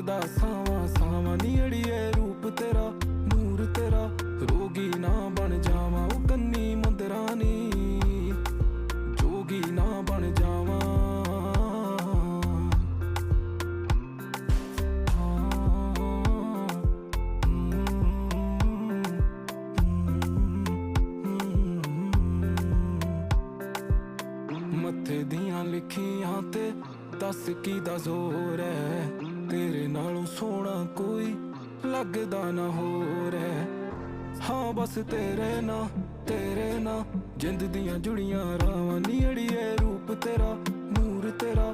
ਲੱਗਦਾ ਸਾਵਾਂ ਸਾਵਾਂ ਨੀ ਅੜੀਏ रूप तेरा नूर तेरा रोगी ना बन जावां ओ कन्नी मंदरानी जोगी ना बन जावां मत्थे दियां लिखियां ते दस की दा जोर है तेरे नालों सोना कोई लगदा ना होर है हाँ बस तेरे ना जिंद दियां जुड़ियां रावां नी अड़िए रूप तेरा नूर तेरा